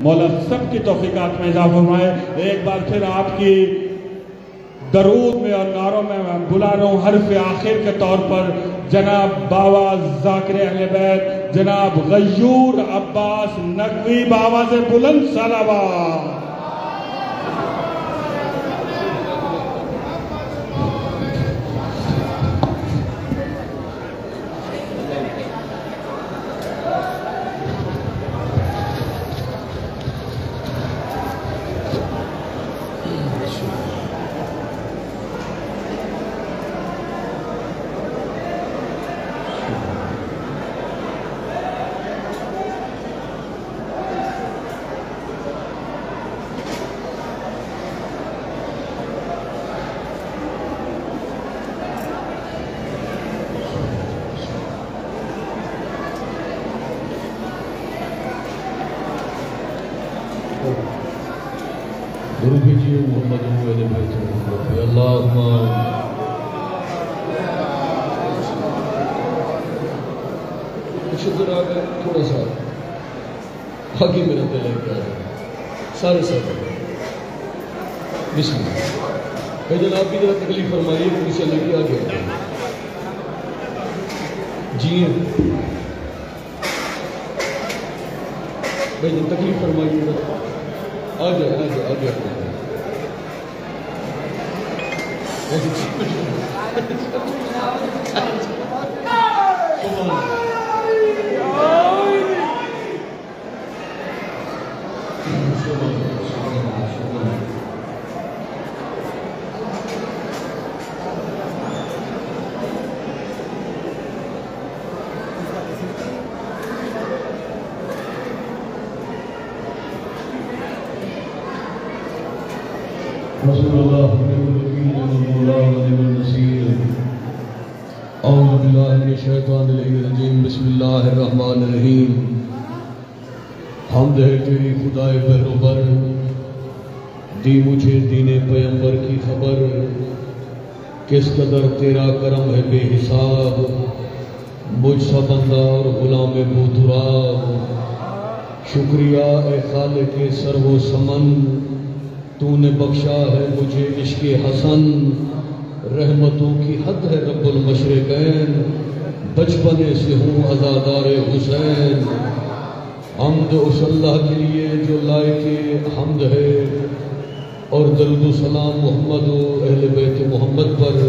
مولا سب کی توفیقات میں اضافہ فرمائے۔ ایک بار پھر آپ کی درود میں اور نعروں میں بلا رہا ہوں حرف آخر کے طور پر جناب بابا ذاکر اہل بیت جناب غیور عباس نقوی بابا سے بلند صلوات۔ درود بھیجیے محمد اہل بیت محمد اللہم شکر آگا تھوڑا سا آگے میرا دل ہے کیا ہے سارے ساتھ بسم اللہ بھائی جناب کی ذرا تکلیف فرمائیے کہ اسے لگی آگے جی بھائی جن تکلیف فرمائیے آگے آگے آگے رسول اللہ اعوذ باللہ من الشیطان الرجیم بسم اللہ الرحمن الرحیم حمد ہے تیری خدائے بہروبر دی مجھے دین پیمبر کی خبر کس قدر تیرا کرم ہے بے حساب مجھ سا بندہ اور غلام بوتراب شکریہ اے خالق سرو و سمن تو نے بخشا ہے مجھے عشق حسن رحمتوں کی حد ہے رب المشرقین بچپنے سے ہوں عزادار حسین حمد اس اللہ کے لیے جو لائق حمد ہے اور درود و سلام محمد و اہل بیت محمد پر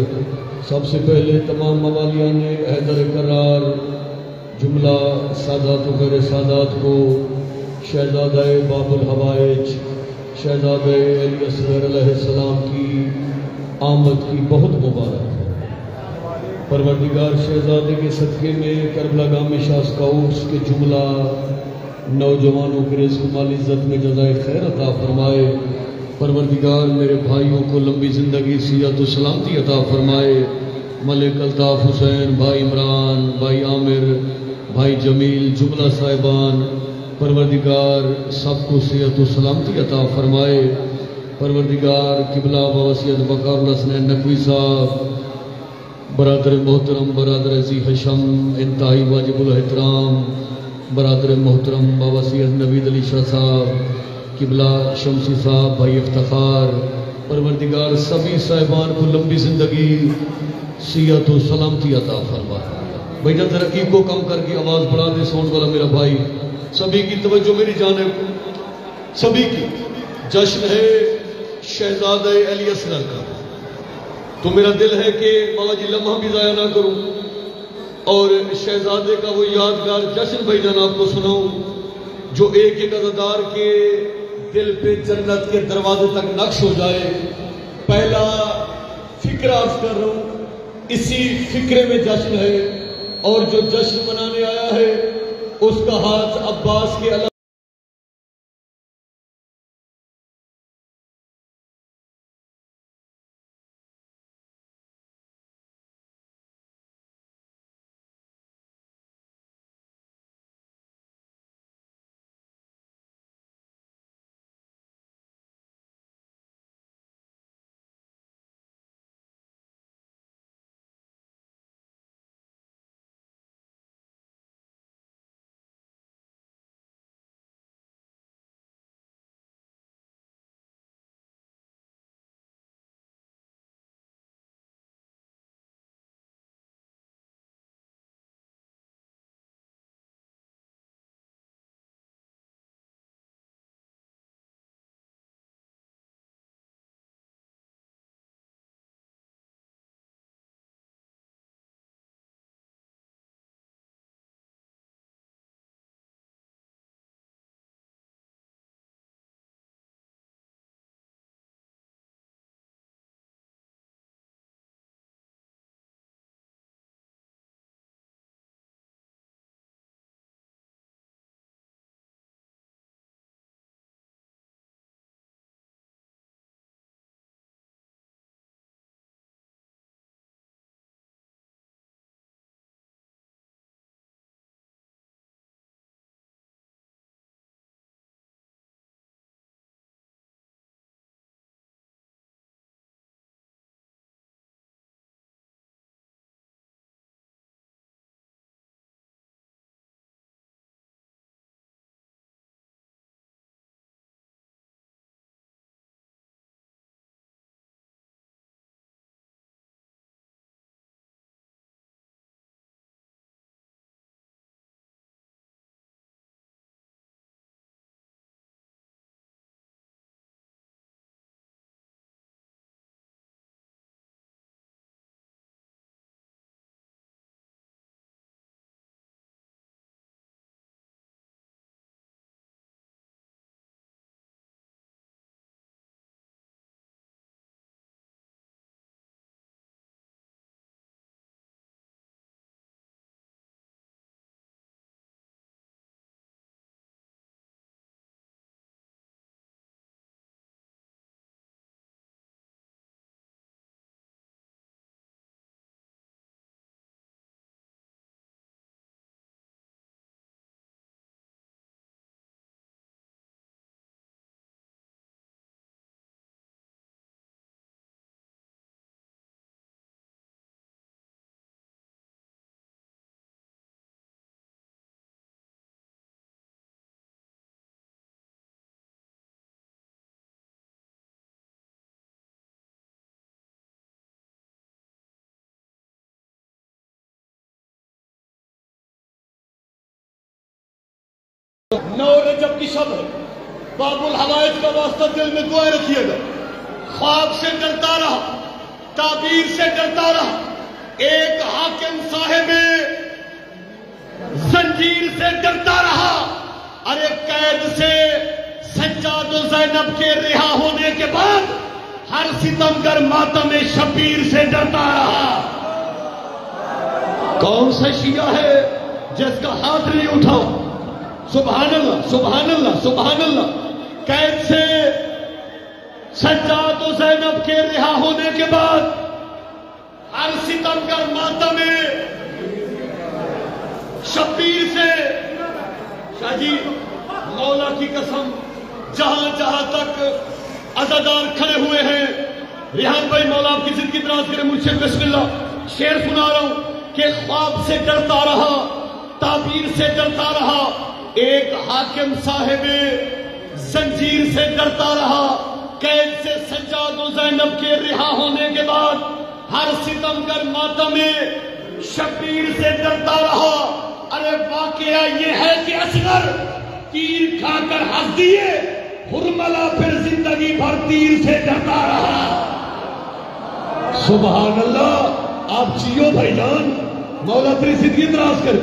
سب سے پہلے تمام موالیان حیدر کرار جملہ سادات و غیر سادات کو شہزادہ باب الحوائج شہزادہ علی اصغر علیہ السلام کی آمد کی بہت مبارک ہے۔ پروردگار شہزادے کے صدقے میں کربلا گام شاسکاؤس کے جملہ نوجوانوں کے رزق مال عزت میں جزائے خیر عطا فرمائے۔ پروردگار میرے بھائیوں کو لمبی زندگی صحت و سلامتی عطا فرمائے۔ ملک الطاف حسین بھائی عمران بھائی عامر بھائی جمیل جملہ صاحبان پروردگار سب کو صحت و سلامتی عطا فرمائے۔ پروردگار قبلہ بوسیت وقار الحسنین نقوی صاحب برادر محترم برادر عزی حشم انتہائی واجب الاحترام برادر محترم بوسیت نوید علی شاہ صاحب قبلہ شمسی صاحب بھائی افتخار پروردگار سبھی صاحبان کو لمبی زندگی صحت و سلامتی عطا فرمائے۔ بھائی جان ترقی کو کم کر کے آواز بڑھا دے ساؤنڈ والا میرا بھائی سبھی کی توجہ میری جانب سبھی کی جشن ہے شہزادہ علی اصغر کا تو میرا دل ہے کہ مولا جی لمحہ بھی ضائع نہ کروں اور شہزادے کا وہ یادگار جشن بھائی جان آپ کو سناؤں جو ایک ایک عزادار کے دل پہ جنت کے دروازے تک نقش ہو جائے۔ پہلا فکر عرض کر رہا ہوں اسی فکرے میں جشن ہے اور جو جشن منانے آیا ہے اس کا ہاتھ عباس کے علاوہ 9 رجب کی شب ہے، باب الحوائج کا واسطہ دل میں دعائیں رکھیے گا۔ خواب سے ڈرتا رہا، تعبیر سے ڈرتا رہا، ایک حاکم صاحب زنجیر سے ڈرتا رہا، ارے قید سے سجاد و زینب کے رہا ہونے کے بعد ہر ستمگر ماتم شبیر سے ڈرتا رہا۔ کون سا شیعہ ہے جس کا ہاتھ نہیں اٹھا؟ سبحان اللہ سبحان اللہ سبحان اللہ۔ قید سے سجاد و زینب کے رہا ہونے کے بعد ہر ستمگر ماتم شبیر سے، شاہ جی مولا کی قسم جہاں جہاں تک عزادار کھڑے ہوئے ہیں، ریحان بھائی مولا آپ کی زندگی دراز کرے، مجھ سے بسم اللہ شعر سنا رہا ہوں کہ خواب سے ڈرتا رہا، تعبیر سے ڈرتا رہا، ایک حاکم صاحب زنجیر سے ڈرتا رہا، قید سے سجاد و زینب کے رہا ہونے کے بعد ہر ستمگر ماتم شبیر سے ڈرتا رہا۔ ارے واقعہ یہ ہے کہ اصغر تیر کھا کر ہنس دیے، ہرملا پھر زندگی بھر تیر سے ڈرتا رہا۔ سبحان اللہ، آپ جیو بھائی جان، مولا تیری زندگی دراز کرے۔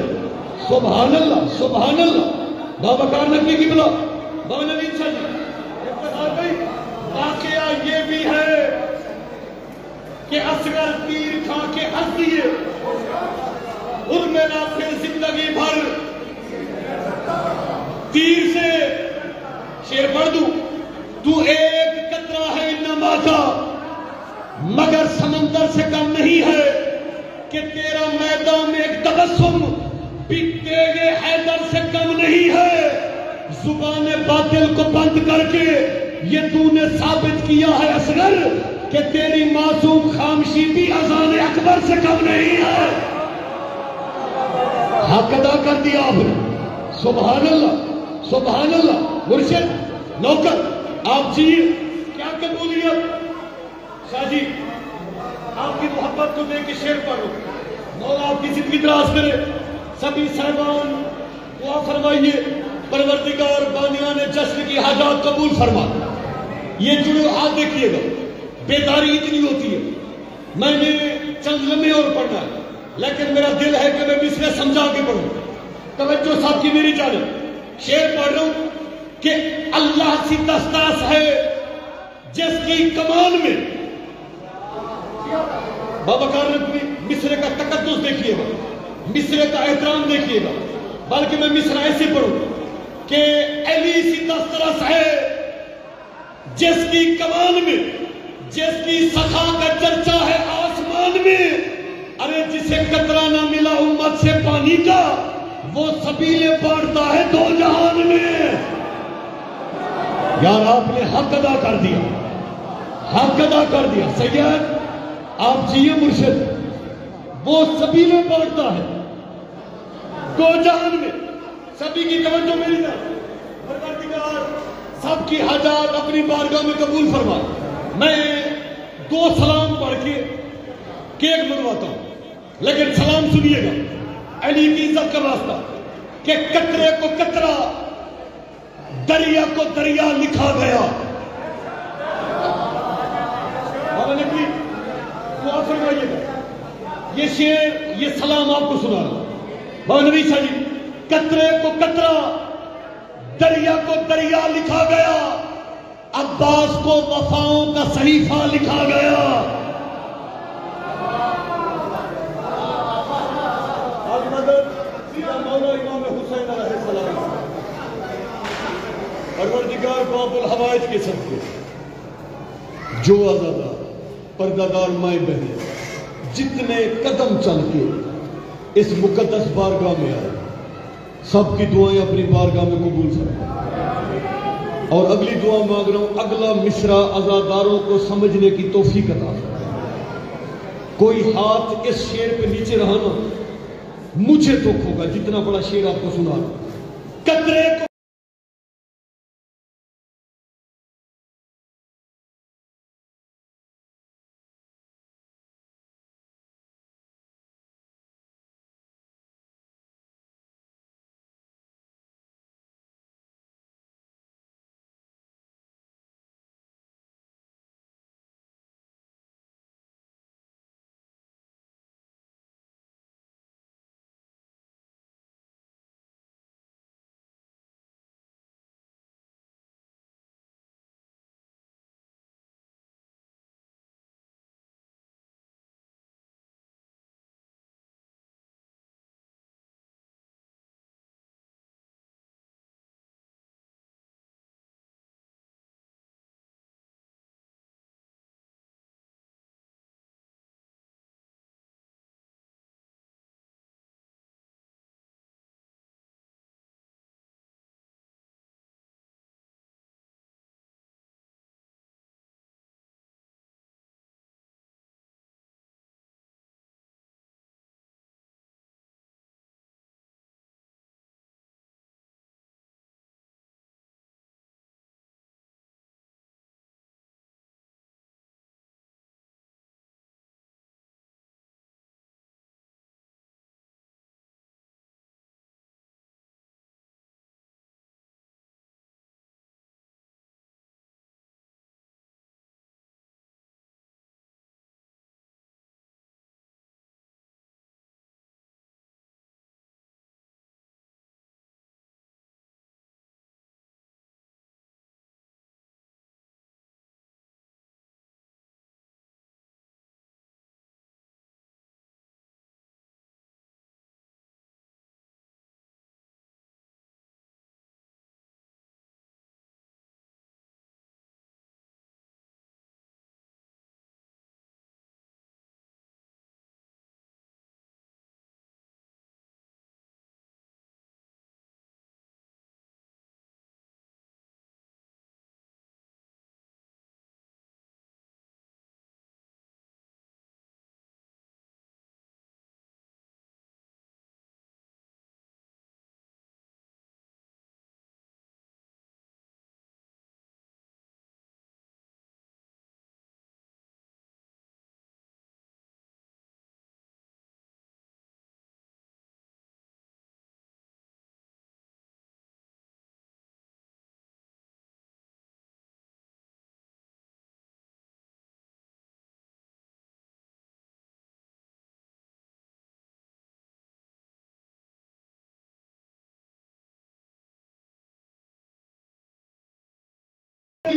سبحان اللہ سبحان اللہ۔ بابا کار نبی کی بلا بابا نبی صلی واقعہ یہ بھی ہے کہ اصغر تیر کھا کے ہنس دیے، ہرملا پھر زندگی بھر تیر سے۔ شیر پڑھ دوں، تو ایک قطرہ ہے انما کا، مگر سمندر سے کم نہیں ہے، کہ تیرا میدان میں ایک تبسم بھی تیرے حیدر سے کم نہیں ہے۔ زبان باطل کو بند کر کے یہ تو نے ثابت کیا ہے اصغر کہ تیری معصوم خاموشی بھی اذان اکبر سے کم نہیں ہے۔ حق ادا کر دیا آپ نے، سبحان اللہ سبحان اللہ۔ مرشد نوکر آپ جی کیا قبولیت؟ شاہ جی آپ کی محبت کو دیکھ کے شعر پڑھو، مولا آپ کی زندگی دراز کرے۔ سبھی صاحبان دعا فرمائیے، پروردگار بانیان جشن کی حاجات قبول فرما۔ یہ جڑے ہاتھ دیکھیے گا، بیداری اتنی ہوتی ہے، میں نے چند لمحے اور پڑھنا ہے، لیکن میرا دل ہے کہ میں مصرع سمجھا کے پڑھوں۔ توجہ صاحب کی میری جانب شعر پڑھ رہا ہوں کہ اللہ سی دستاس ہے جس کی کمان میں، بابا کار نبی مصرع کا تقدس دیکھیے گا، مصرع کا احترام دیکھیے گا، بلکہ میں مصرع ایسے پڑھوں کہ علی سی دسترس ہے جس کی کمان میں، جس کی سخا کا چرچا ہے آسمان میں، ارے جسے قطرہ نہ ملا امت سے پانی کا، وہ سبیلے بانٹتا ہے دو جہان میں۔ یار آپ نے حق ادا کر دیا، حق ادا کر دیا۔ سید آپ جیے مرشد، وہ سبیلے بانٹتا ہے دو جہان میں۔ سبھی کی توجہ میری طرف، پروردگار سب کی حاجات اپنی بارگاہ میں قبول فرما۔ میں 2 سلام پڑھ کے کیک منواتا ہوں، لیکن سلام سنیے گا علی کی عزت کا واسطہ، کہ قطرے کو قطرہ دریا کو دریا لکھا گیا۔ بابا نبی دعا فرمائیے گا، یہ شعر یہ سلام آپ کو سنا رہا ہوں۔ بابا نبی صلی اللہ علیہ وسلم، قطرے کو قطرہ دریا کو دریا لکھا گیا، عباس کو وفاؤں کا صحیفہ لکھا گیا۔ پروردگار باب الحوائج کے صدقے جو عزادار پردہ مائیں بہنیں جتنے قدم چل کے اس مقدس بارگاہ میں آئے، سب کی دعائیں اپنی بارگاہ میں قبول فرمائیں۔ اور اگلی دعا مانگ رہا ہوں، اگلا مصرع عزاداروں کو سمجھنے کی توفیق عطا فرمائیں۔ کوئی ہاتھ اس شعر پہ نیچے رہا نا، مجھے دکھ ہوگا جتنا بڑا شعر آپ کو سنا رہا ہوں۔ قطرے کو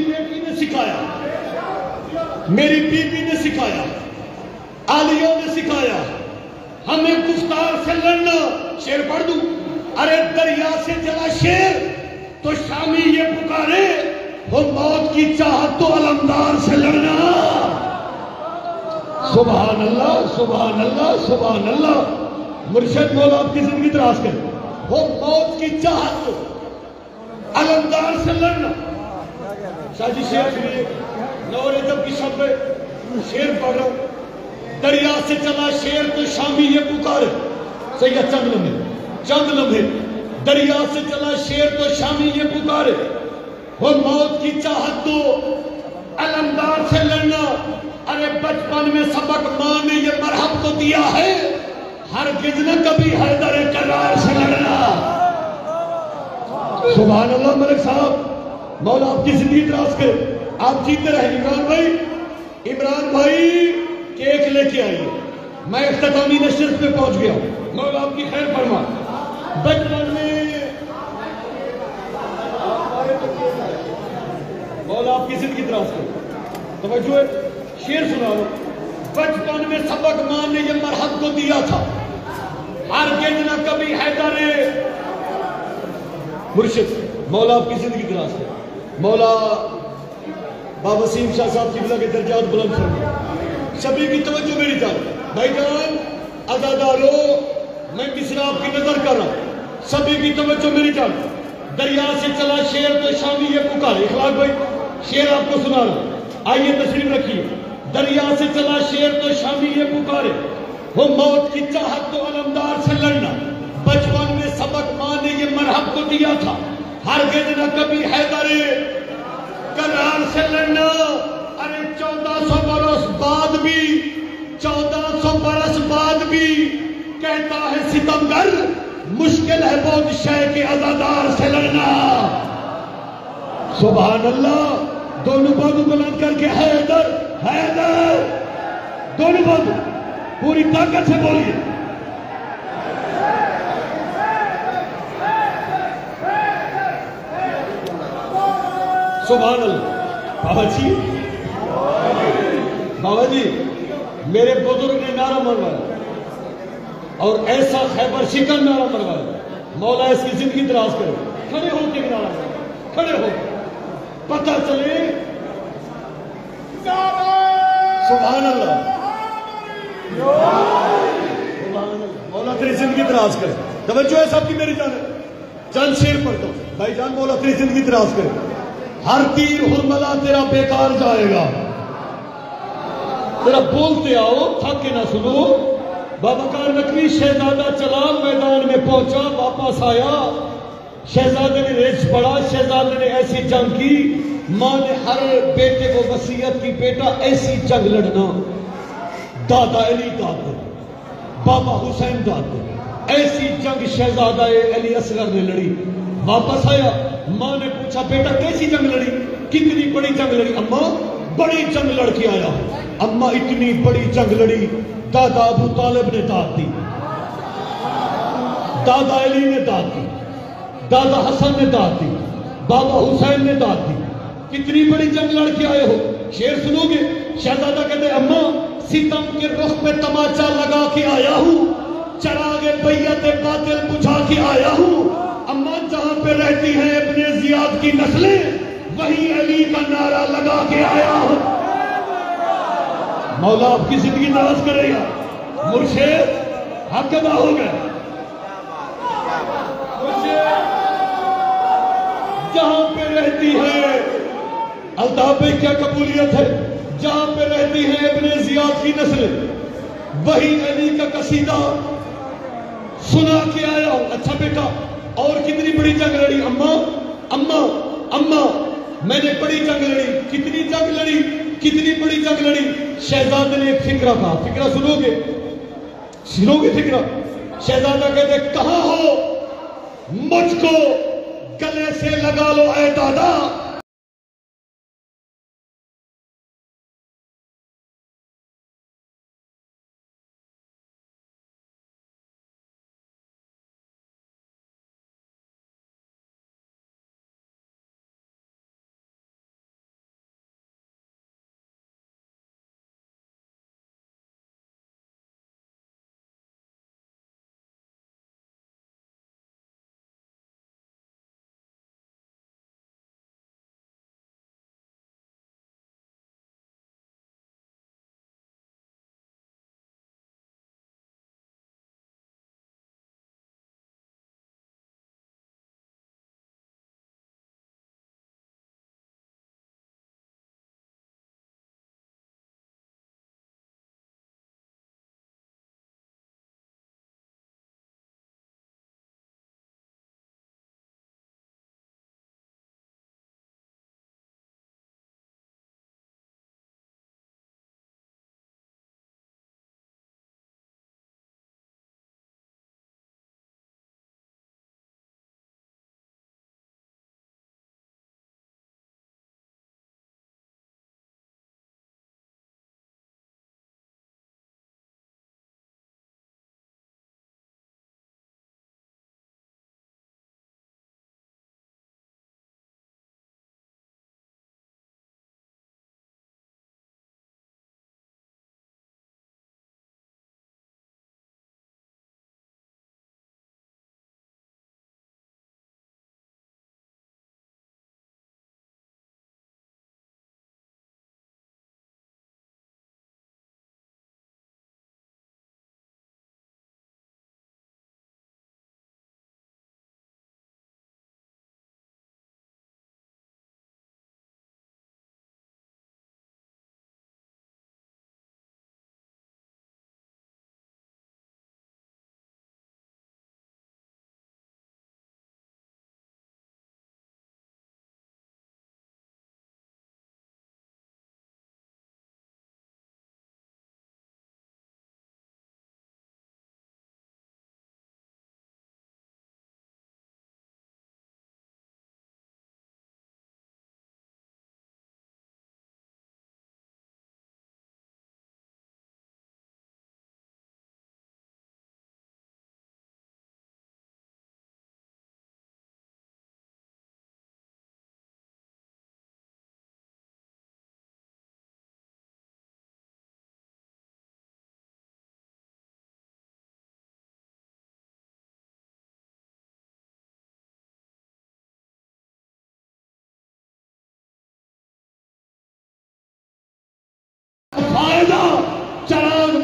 بیٹی نے سکھایا، میری بیوی نے سکھایا، عالیوں نے سکھایا ہمیں کفار سے لڑنا. شیر پڑھ دوں. ارے دریا سے چلا شیر تو شامی یہ پکارے، وہ موت کی چاہت تو علمدار سے لڑنا. سبحان اللہ سبحان اللہ سبحان اللہ. مرشد مولا آپ کی زندگی دراز کرے. وہ موت کی چاہت علمدار سے لڑنا. شاہ جی شیر سنیے. نور جب کی شب میں شیر پڑھ رہا ہوں. دریا سے چلا شیر تو شامی یہ پکارے. سید چند لمحے دریا سے چلا شیر تو شامی یہ پکارے، وہ موت کی چاہت تو علمدار سے لڑنا. ارے بچپن میں سبق ماں نے یہ مرحب تو دیا ہے، ہرگز نہ کبھی حیدر کرار سے لڑنا. سبحان اللہ. ملک صاحب مولا آپ کی زندگی دراز کرے، آپ جیتے رہے. عمران بھائی کیک لے کے آئیے. میں اختتامی نشست پہ پہنچ گیا ہوں. مولا آپ کی خیر فرما. بچپن میں مولا آپ کی زندگی دراز کرے. توجہ ہے، شیر سنا رہا ہوں. بچپن میں سبق ماں نے یہ مرحب کو دیا تھا، ہرگز نہ کبھی حیدر. مرشد مولا آپ کی زندگی دراز کرے. مولا بابا وسیم شاہ صاحب کی کے درجات بلند فرمائے. سبھی کی توجہ میری جان. بھائی جان عزادارو، میں مصرع آپ کی نظر کر رہا ہوں. سبھی کی توجہ میری جان. دریا سے چلا شیر تو شامی یہ پکارے. اخلاق بھائی شیر آپ کو سنا رہا ہوں، آئیے تشریف رکھیے. دریا سے چلا شیر تو شامی یہ پکارے، وہ موت کی چاہت تو علمدار سے لڑنا. بچپن میں سبق ماں نے یہ مرحب کو دیا تھا، ہرگز نہ کبھی حیدر کرار سے لڑنا. ارے 1400 برس بعد بھی 1400 برس بعد بھی کہتا ہے ستمگر، مشکل ہے بہت شے کے عزادار سے لڑنا. سبحان اللہ. دونوں بازو بلند کر کے حیدر حیدر، دونوں بازو پوری طاقت سے بولیے. سبحان اللہ. بابا جی میرے بزرگ نے نعرہ مروایا اور ایسا خیبر شکن نعرہ مروایا. مولا اس کی زندگی دراز کرے. کھڑے ہو کے نعرہ مروایا، کھڑے ہو پتہ چلے. سبحان اللہ سبحان اللہ. مولا تیری زندگی دراز کرے. توجہ ہے سب کی میری جان. چند شیر پڑھتا ہوں. بھائی جان مولا تیری زندگی دراز کرے. ہر تیر ہرملا تیرا بیکار جائے گا. تیرا بولتے آؤ تھک کے نہ سنو. بابا کار نقوی شہزادہ چلا میدان میں پہنچا واپس آیا. شہزادے نے ریچ پڑا. شہزادے نے ایسی جنگ کی، ماں نے ہر بیٹے کو وصیت کی بیٹا ایسی جنگ لڑنا. دادا علی داد دے، بابا حسین داد دے. ایسی جنگ شہزادہ علی اصغر نے لڑی. واپس آیا، ماں نے پوچھا بیٹا کیسی جنگ لڑی؟ کتنی بڑی جنگ لڑی؟ اماں بڑی جنگ لڑ کے آیا. اماں اتنی بڑی جنگ لڑی، دادا ابو طالب نے داد دی، دادا علی نے داد دی، دادا حسن نے داد دی، بابا حسین نے داد دی. کتنی بڑی جنگ لڑ کے آئے ہو. شیر سنو گے. شہزادہ کہتے اماں ستم کے رخ پہ تماچا لگا کے آیا ہوں، چراغ بیعت باطل بجھا کے آیا ہوں. اماں جہاں پہ رہتی ہیں ابن زیاد کی نسلیں، وہی علی کا نعرہ لگا کے آیا ہوں. مولا آپ کی زندگی ناراض کرے گا. مرشد حق ادا ہو گئے. جہاں پہ رہتی ہے الطاف پہ کیا قبولیت ہے، جہاں پہ رہتی ہے ابن زیاد کی نسل، وہی علی کا قصیدہ سنا کے آیا ہوں. اچھا بیٹا اور کتنی بڑی جنگ لڑی؟ اماں اماں اماں میں نے بڑی جنگ لڑی. کتنی جنگ لڑی؟ کتنی بڑی جنگ لڑی؟ شہزادے نے ایک فکرہ کہا. فکرہ سنو گے؟ سنو گے فکرہ؟ شہزادہ کہتے کہاں ہو؟ مجھ کو گلے سے لگا لو اے دادا.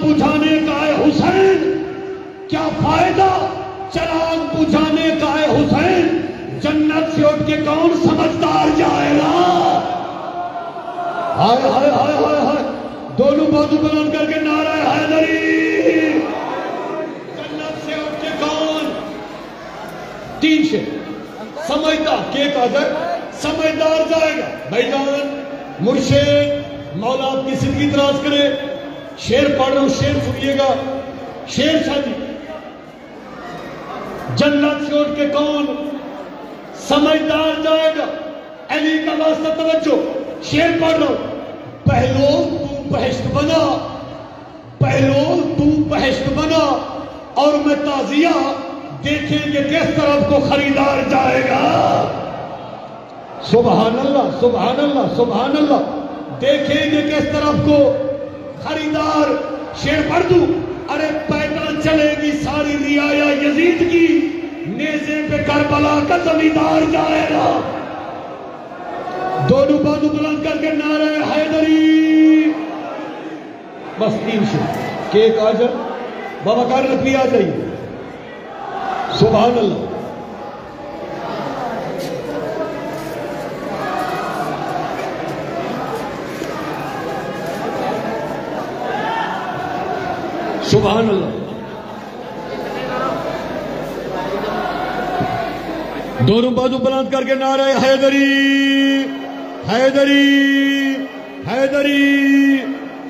بجھانے کا ہے حسین، کیا فائدہ چراغ بجھانے کا ہے حسین، جنت سے اٹھ کے کون سمجھدار جائے گا؟ ہائے ہائے ہائے ہائے ہائے، دونوں بازو بلند کر کے نعرہ حیدری، جنت سے اٹھ کے کون؟ تین شے سمجھدار، کے کہا ہے سمجھدار جائے گا۔ بھائی جان مرشد مولا آپ کی زندگی دراز کرے، شعر پڑھ رہا ہوں، شعر سنیے گا، شعر شادی، جنت سے اٹھ کے کون سمجھدار جائے گا؟ علی کا واسطہ توجہ، شعر پڑھ رہا ہوں، پہلو تو بہشت بنا، پہلو تو بہشت بنا، اور میں تازیہ دیکھیں گے کس طرف کو خریدار جائے گا۔ سبحان اللہ سبحان اللہ سبحان اللہ، دیکھیں گے کس طرف کو خریدار۔ شعر پڑھ دوں، ارے پیدل چلے گی ساری رعایا یزید کی، نیزے پہ کربلا کا زمیندار جائے گا۔ دونوں بازو بلند کر کے نعرہ حیدری، بس تین شعر کہ ایک آ جائے، بابا کار نقوی آ جائیے۔ سبحان اللہ، سبحان اللہ، دونوں بازو بلند کر کے نعرہ حیدری حیدری حیدری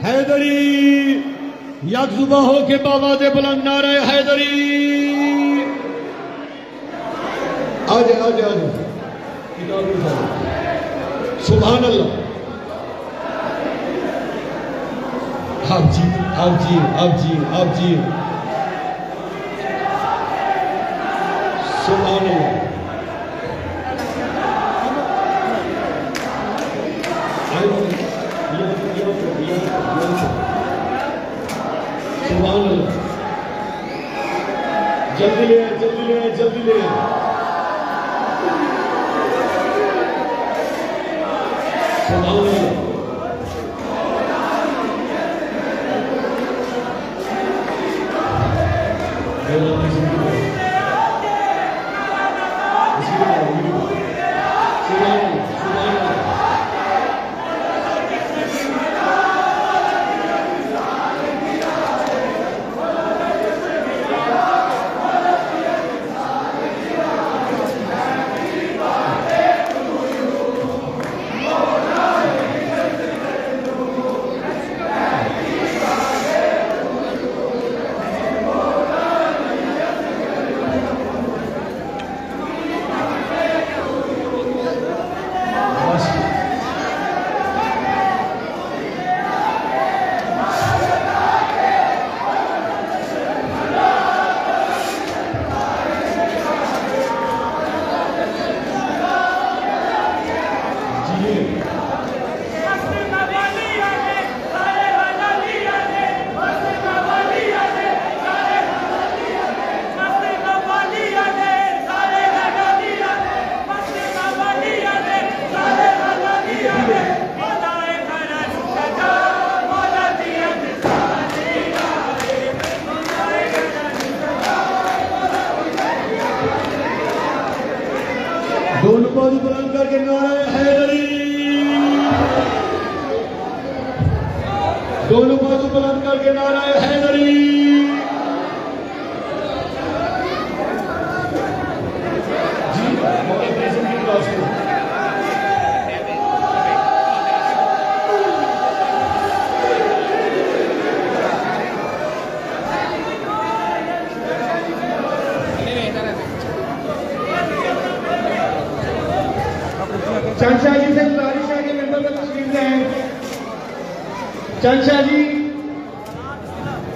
حیدری، یک زباں ہو کے بابا دے بلند نعرہ حیدری۔ آجے آجے آجے، سبحان اللہ، آپ جی آپ جی آپ جی آپ جی، سبحان اللہ، سبحان اللہ، جلدی لے جلدی لے جلدی لے، سبحان اللہ، دونوں بازو بلند کر کے نعرہ حیدری، دونوں بازو بلند کر کے نعرہ حیدری، چند شاہ جی سے گزارش ہے کہ ممبر پر تشریف لیں۔ چند شاہ جی،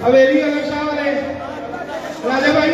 حویلی اگر شاہ والے، راجہ بھائی